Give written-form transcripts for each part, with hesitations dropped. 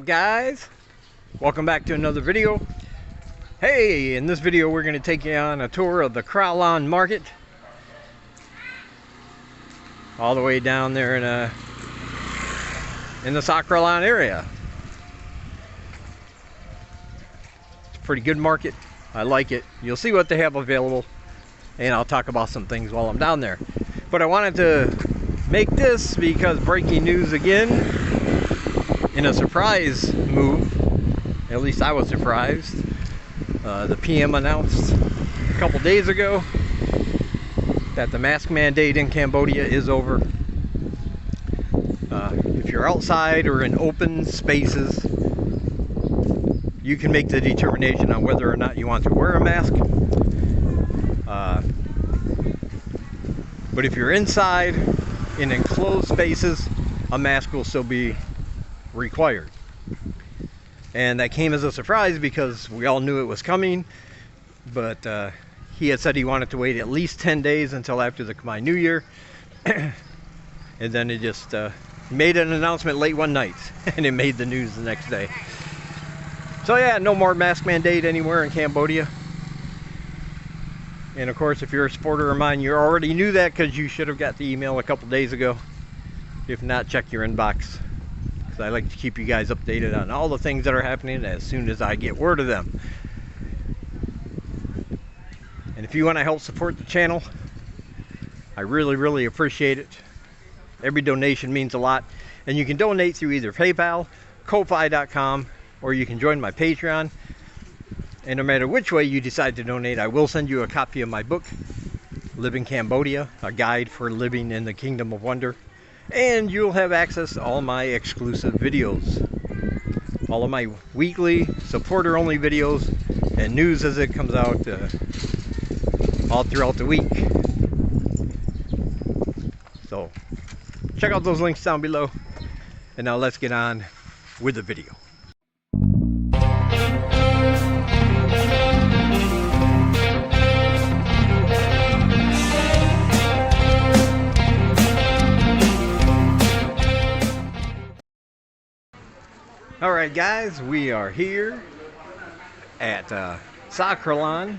Guys, welcome back to another video. Hey, in this video we're going to take you on a tour of the Kralon market all the way down there in the Kralon area. It's a pretty good market. I like it. You'll see what they have available, and I'll talk about some things while I'm down there. But I wanted to make this because breaking news again, in a surprise move, at least I was surprised. The PM announced a couple days ago that the mask mandate in Cambodia is over. If you're outside or in open spaces, you can make the determination on whether or not you want to wear a mask. But if you're inside in enclosed spaces, a mask will still be required. And that came as a surprise because we all knew it was coming, but he had said he wanted to wait at least 10 days until after the Khmer New Year. And then he just made an announcement late one night and it made the news the next day. So yeah, no more mask mandate anywhere in Cambodia. And of course, if you're a supporter of mine, you already knew that because you should have got the email a couple days ago. If not, check your inbox, because I like to keep you guys updated on all the things that are happening as soon as I get word of them. And if you want to help support the channel, I really appreciate it. Every donation means a lot, and you can donate through either PayPal, Ko-Fi.com, or you can join my Patreon. And no matter which way you decide to donate, I will send you a copy of my book, Living Cambodia, a guide for living in the Kingdom of Wonder. And you'll have access to all my exclusive videos, all of my weekly supporter only videos and news as it comes out all throughout the week. So check out those links down below, and now let's get on with the video. Alright guys, we are here at Kralon.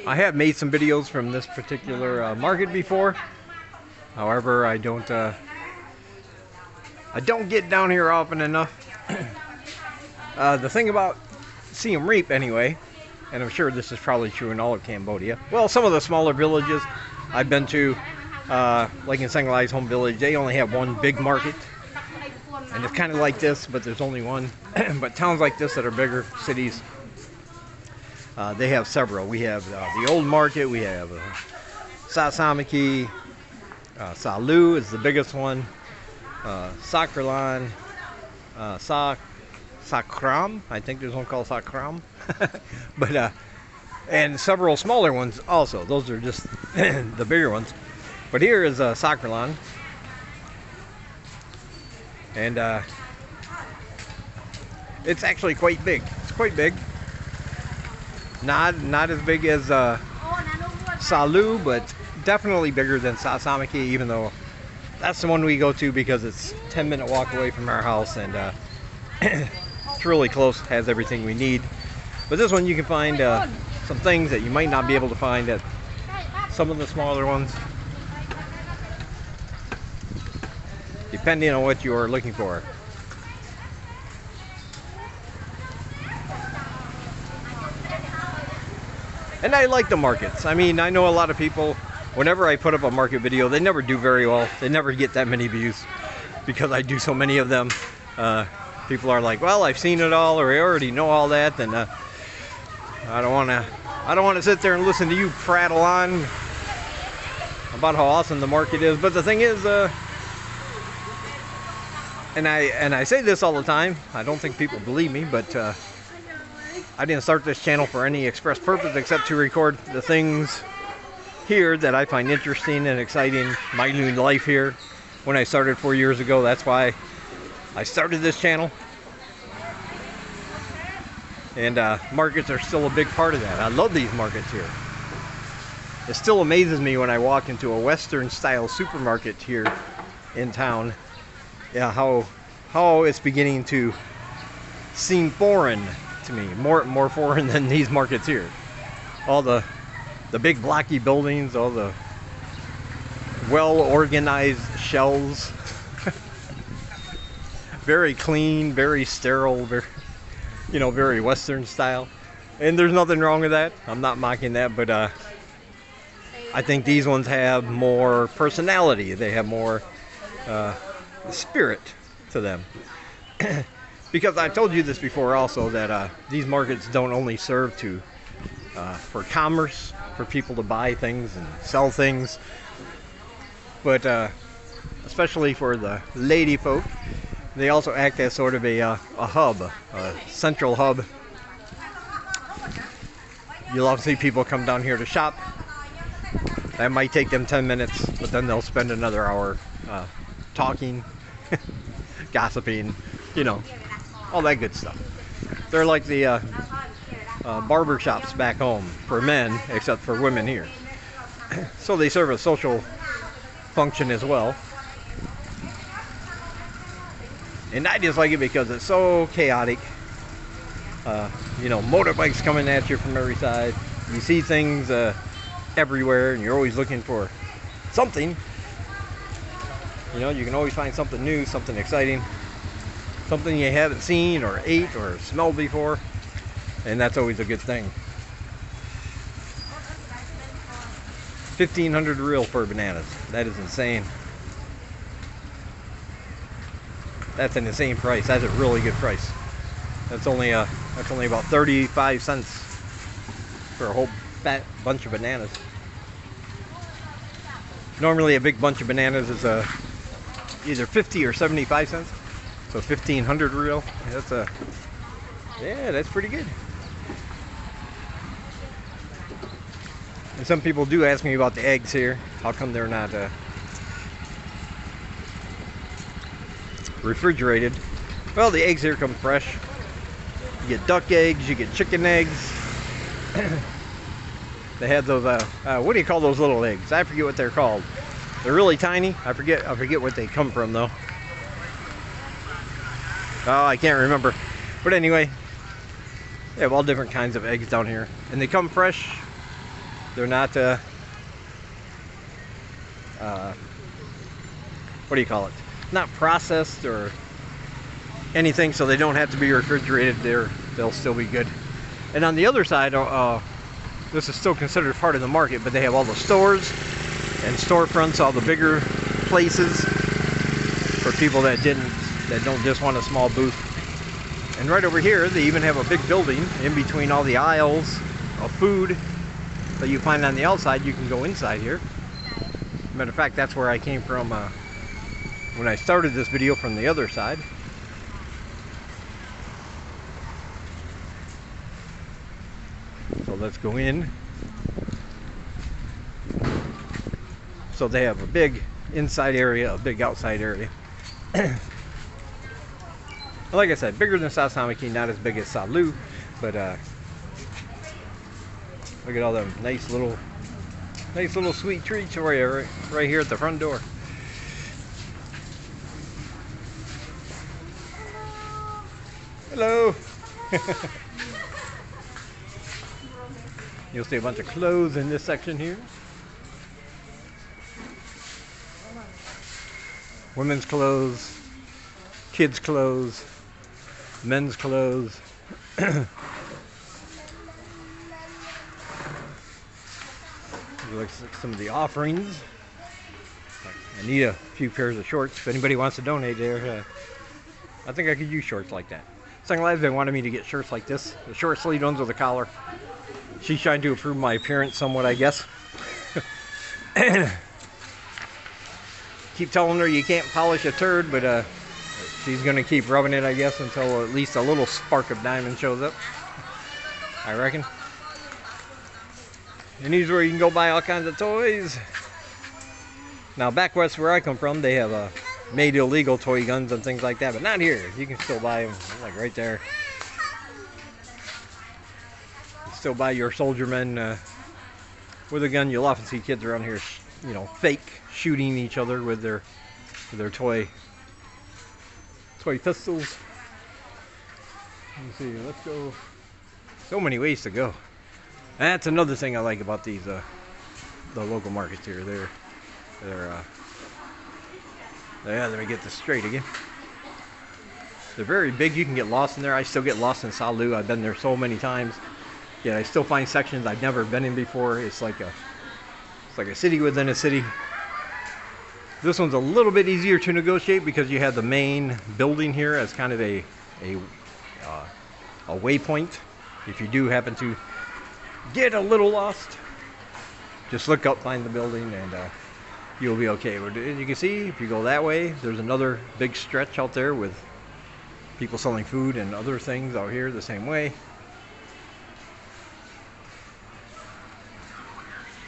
I have made some videos from this particular market before. However, I don't get down here often enough. The thing about Siem Reap anyway, and I'm sure this is probably true in all of Cambodia, well, some of the smaller villages I've been to, like in Senglai's home village, they only have one big market. And it's kind of like this, but there's only one. But towns like this that are bigger cities, they have several. We have the old market, we have Sasamaki, Salu is the biggest one, Kralon, Sakram, I think there's one called Sakram. But and several smaller ones also. Those are just the bigger ones. But here is Kralon. And it's actually quite big. It's quite big. Not as big as Salu, but definitely bigger than Sasamaki, even though that's the one we go to because it's a 10-minute walk away from our house, and it's really close, has everything we need. But this one you can find some things that you might not be able to find at some of the smaller ones, depending on what you are looking for. And I like the markets. I mean, I know a lot of people, whenever I put up a market video, they never do very well. They never get that many views because I do so many of them. People are like, well, I've seen it all, or I already know all that, and I don't want to sit there and listen to you prattle on about how awesome the market is. But the thing is, and I say this all the time, I don't think people believe me, but I didn't start this channel for any express purpose except to record the things here that I find interesting and exciting. My new life here when I started 4 years ago. That's why I started this channel. And markets are still a big part of that. I love these markets here. It still amazes me when I walk into a Western style supermarket here in town, yeah, how how it's beginning to seem foreign to me, more foreign than these markets here. All the big blocky buildings, all the well organized shelves, very clean, very sterile, very, you know, very Western style. And there's nothing wrong with that. I'm not mocking that, but I think these ones have more personality. They have more spirit to them. Because I told you this before also, that these markets don't only serve to for commerce, for people to buy things and sell things, but especially for the lady folk, they also act as sort of a hub, a central hub. You'll often see people come down here to shop. That might take them 10 minutes, but then they'll spend another hour talking, gossiping, you know, all that good stuff. They're like the barber shops back home for men, except for women here. So they serve a social function as well. And I just like it because it's so chaotic. You know, motorbikes coming at you from every side. You see things everywhere, and you're always looking for something. You know, you can always find something new, something exciting, something you haven't seen or ate or smelled before, and that's always a good thing. 1,500 real for bananas. That is insane. That's an insane price. That's a really good price. That's only about 35 cents for a whole bunch of bananas. Normally a big bunch of bananas is either 50 or 75 cents. So 1,500 real. That's pretty good. And some people do ask me about the eggs here. How come they're not refrigerated? Well, the eggs here come fresh. You get duck eggs, you get chicken eggs. They have those, what do you call those little eggs? I forget what they're called. They're really tiny. I forget what they come from though. Oh, I can't remember. But anyway, they have all different kinds of eggs down here. And they come fresh. They're not, what do you call it? Not processed or anything, so they don't have to be refrigerated. They'll still be good. And on the other side, this is still considered part of the market, but they have all the stores and storefronts, all the bigger places for people that don't just want a small booth. And right over here, they even have a big building in between all the aisles of food that you find on the outside. You can go inside here. Matter of fact, that's where I came from when I started this video, from the other side. So let's go in. So they have a big inside area, a big outside area. Like I said, bigger than South Samaki, not as big as Salu, but look at all them nice little sweet treats for you right here at the front door. Hello. You'll see a bunch of clothes in this section here. Women's clothes, kids' clothes, men's clothes. Looks like some of the offerings. I need a few pairs of shorts. If anybody wants to donate there, I think I could use shorts like that. Second Live's been wanting me to get shirts like this, the short sleeve ones with a collar. She's trying to improve my appearance somewhat, I guess. Keep telling her you can't polish a turd, but she's gonna keep rubbing it, I guess, until at least a little spark of diamond shows up, I reckon. And these are where you can go buy all kinds of toys. Now back west where I come from, they have made illegal toy guns and things like that, but not here. You can still buy them, like right there. You can still buy your soldiermen with a gun. You'll often see kids around here, you know, fake shooting each other with their toy toy pistols. Let me see, let's go. So many ways to go. That's another thing I like about these the local markets here. They're yeah, let me get this straight again. They're very big. You can get lost in there. I still get lost in Salu. I've been there so many times. Yeah, I still find sections I've never been in before. It's like a city within a city. This one's a little bit easier to negotiate because you have the main building here as kind of a waypoint. If you do happen to get a little lost, just look up, find the building, and you'll be okay. But as you can see, if you go that way, there's another big stretch out there with people selling food and other things out here the same way.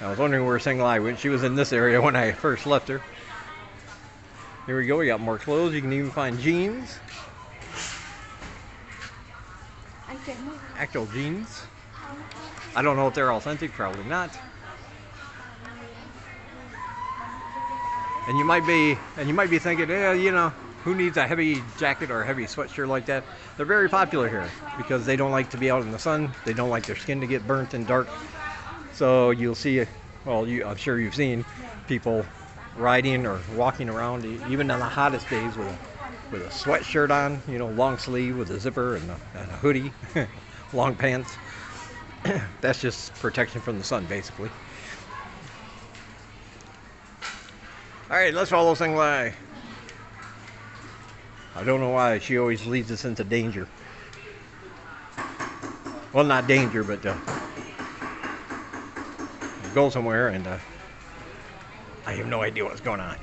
I was wondering where Senglai went. She was in this area when I first left her. Here we go. We got more clothes. You can even find jeans. Actual jeans. I don't know if they're authentic. Probably not. And you might be thinking, yeah, you know, who needs a heavy jacket or a heavy sweatshirt like that? They're very popular here because they don't like to be out in the sun. They don't like their skin to get burnt and dark. So you'll see, well, I'm sure you've seen people riding or walking around even on the hottest days with a sweatshirt on, you know, long sleeve with a zipper and a hoodie, long pants. That's just protection from the sun, basically. All right, let's follow Senglai. I don't know why she always leads us into danger. Well, not danger, but go somewhere and I have no idea what's going on.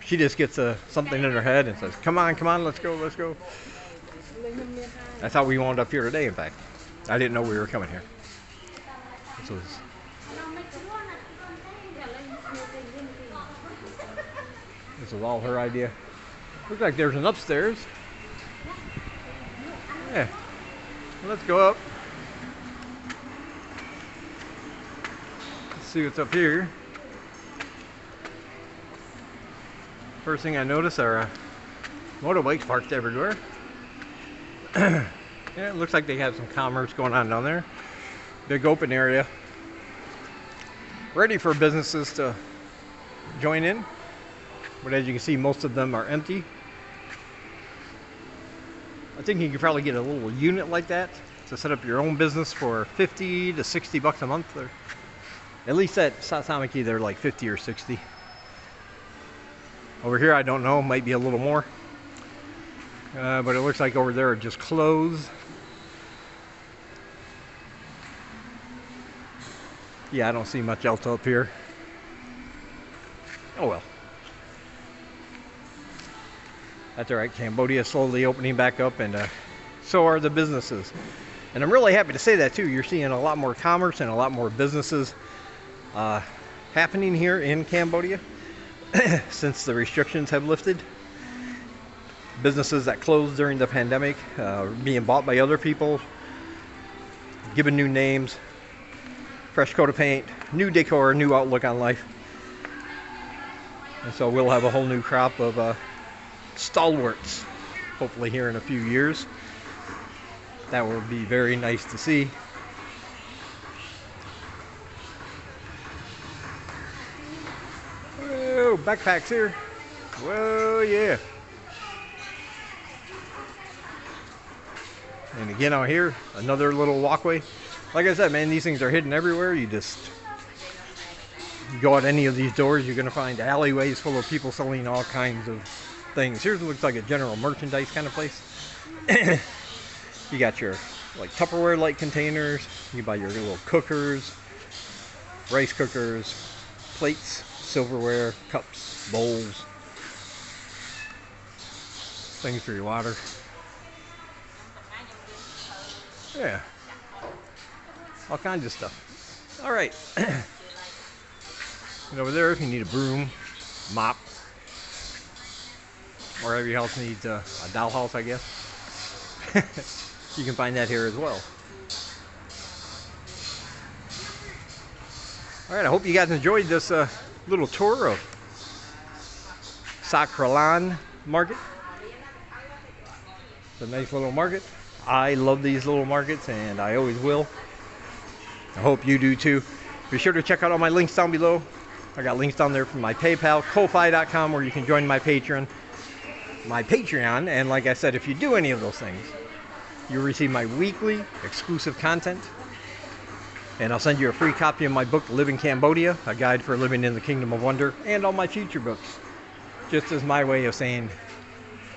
She just gets something in her head and says, come on, let's go. That's how we wound up here today, in fact. I didn't know we were coming here. This was all her idea. Looks like there's an upstairs. Yeah. Let's go up. Let's see what's up here. First thing I notice are motorbikes parked everywhere. Yeah, it looks like they have some commerce going on down there. Big open area. Ready for businesses to join in. But as you can see, most of them are empty. I think you could probably get a little unit like that to set up your own business for 50 to 60 bucks a month. Or at least at Sasamaki, they're like 50 or 60. Over here, I don't know, might be a little more. But it looks like over there are just clothes. Yeah, I don't see much else up here. Oh well. That's all right. Cambodia is slowly opening back up, and so are the businesses. And I'm really happy to say that too. You're seeing a lot more commerce and a lot more businesses happening here in Cambodia since the restrictions have lifted. Businesses that closed during the pandemic being bought by other people, given new names, fresh coat of paint, new decor, new outlook on life. And so we'll have a whole new crop of stalwarts, hopefully here in a few years. That will be very nice to see. Whoa, backpacks here. Whoa, yeah. And again out here, another little walkway. Like I said, man, these things are hidden everywhere. You go out any of these doors, you're going to find alleyways full of people selling all kinds of things. Here's what looks like a general merchandise kind of place. You got your like Tupperware light containers. You buy your little cookers, rice cookers, plates, silverware, cups, bowls, things for your water. Yeah, all kinds of stuff. All right. And over there, if you need a broom, mop, or every house needs a dollhouse, I guess. You can find that here as well. All right, I hope you guys enjoyed this little tour of Sakralan Market. It's a nice little market. I love these little markets, and I always will. I hope you do too. Be sure to check out all my links down below. I got links down there from my PayPal, Ko-Fi.com, where you can join my Patreon. And like I said, if you do any of those things, you'll receive my weekly exclusive content. And I'll send you a free copy of my book, Live in Cambodia, a guide for living in the Kingdom of Wonder, and all my future books. Just as my way of saying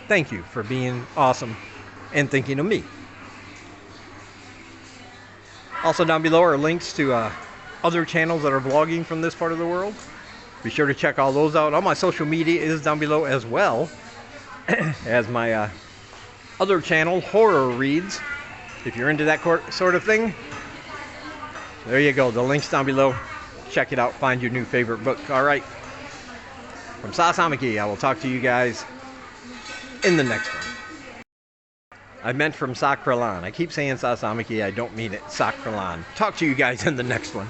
thank you for being awesome and thinking of me. Also down below are links to other channels that are vlogging from this part of the world. Be sure to check all those out. All my social media is down below as well as my other channel, Horror Reads. If you're into that sort of thing, there you go. The link's down below. Check it out. Find your new favorite book. All right. From Sasamaki, I will talk to you guys in the next one. I meant from Sakralan. I keep saying Sasamaki. I don't mean it. Sakralan. Talk to you guys in the next one.